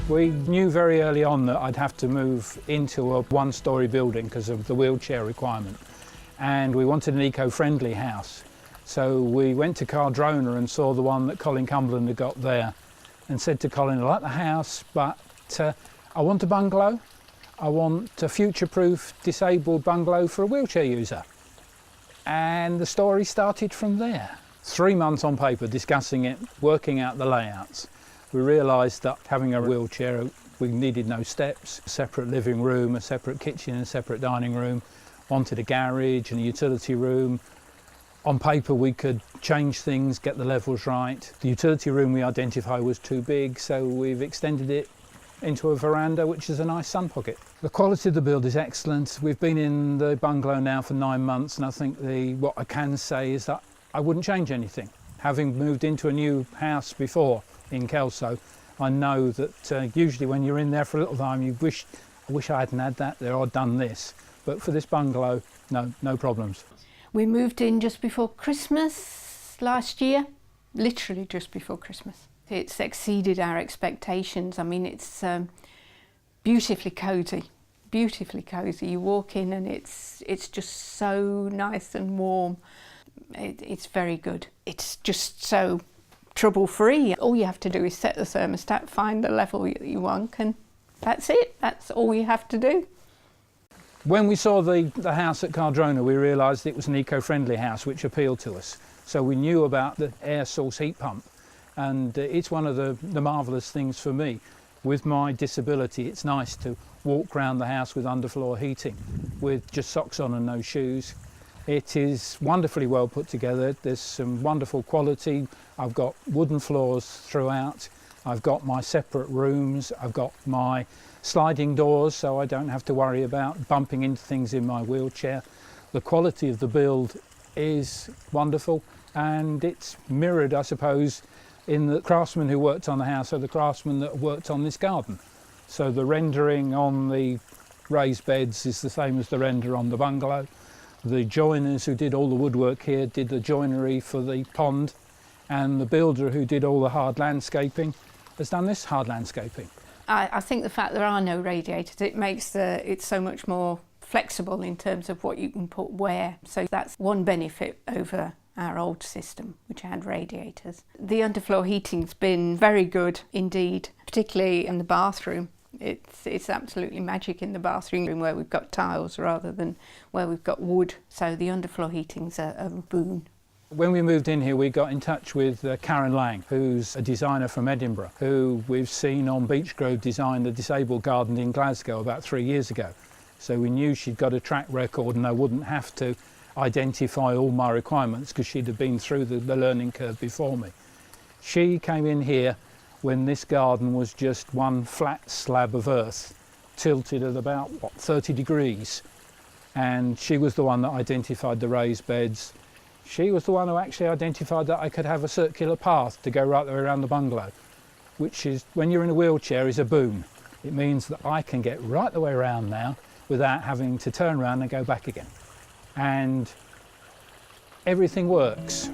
We knew very early on that I'd have to move into a one-storey building because of the wheelchair requirement, and we wanted an eco-friendly house. So we went to Cardrona and saw the one that Colin Cumberland had got there and said to Colin, I like the house, but I want a bungalow. I want a future-proof disabled bungalow for a wheelchair user. And the story started from there. 3 months on paper discussing it, working out the layouts. We realised that having a wheelchair, we needed no steps, a separate living room, a separate kitchen and a separate dining room, wanted a garage and a utility room. On paper we could change things, get the levels right. The utility room we identified was too big, so we've extended it into a veranda, which is a nice sun pocket. The quality of the build is excellent. We've been in the bungalow now for 9 months, and I think what I can say is that I wouldn't change anything. Having moved into a new house before in Kelso, I know that usually when you're in there for a little time I wish I hadn't had that there or done this, but for this bungalow, no problems. We moved in just before Christmas last year, literally just before Christmas. It's exceeded our expectations. I mean, it's beautifully cosy. You walk in and it's just so nice and warm. It's very good. It's just so trouble-free. All you have to do is set the thermostat, find the level that you want, and that's it. That's all you have to do. When we saw the house at Cardrona, we realised it was an eco-friendly house which appealed to us. So we knew about the air source heat pump, and it's one of the marvellous things for me. With my disability, it's nice to walk around the house with underfloor heating, with just socks on and no shoes. It is wonderfully well put together. There's some wonderful quality. I've got wooden floors throughout. I've got my separate rooms. I've got my sliding doors, so I don't have to worry about bumping into things in my wheelchair. The quality of the build is wonderful, and it's mirrored, I suppose, in the craftsmen who worked on the house or the craftsmen that worked on this garden. So the rendering on the raised beds is the same as the render on the bungalow. The joiners who did all the woodwork here did the joinery for the pond, and the builder who did all the hard landscaping has done this hard landscaping. I think the fact there are no radiators, it makes it so much more flexible in terms of what you can put where. So that's one benefit over our old system, which had radiators. The underfloor heating's been very good indeed, particularly in the bathroom. It's absolutely magic in the bathroom where we've got tiles rather than where we've got wood. So the underfloor heating's a boon. When we moved in here, we got in touch with Karen Lang, who's a designer from Edinburgh, who we've seen on Eskgrove design the disabled garden in Glasgow about 3 years ago. So we knew she'd got a track record and I wouldn't have to identify all my requirements because she'd have been through the learning curve before me. She came in here when this garden was just one flat slab of earth, tilted at about, 30 degrees. And she was the one that identified the raised beds. She was the one who actually identified that I could have a circular path to go right the way around the bungalow, which is, when you're in a wheelchair, is a boon. It means that I can get right the way around now without having to turn around and go back again. And everything works.